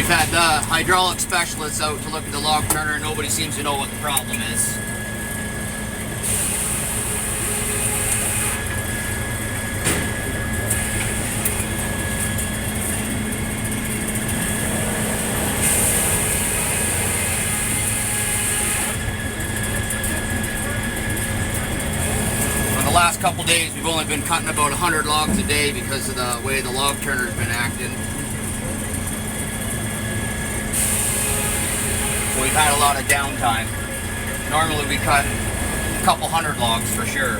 We've had the hydraulic specialists out to look at the log turner and nobody seems to know what the problem is. For the last couple days we've only been cutting about 100 logs a day because of the way the log turner's been acting. We've had a lot of downtime. Normally we cut a couple hundred logs for sure.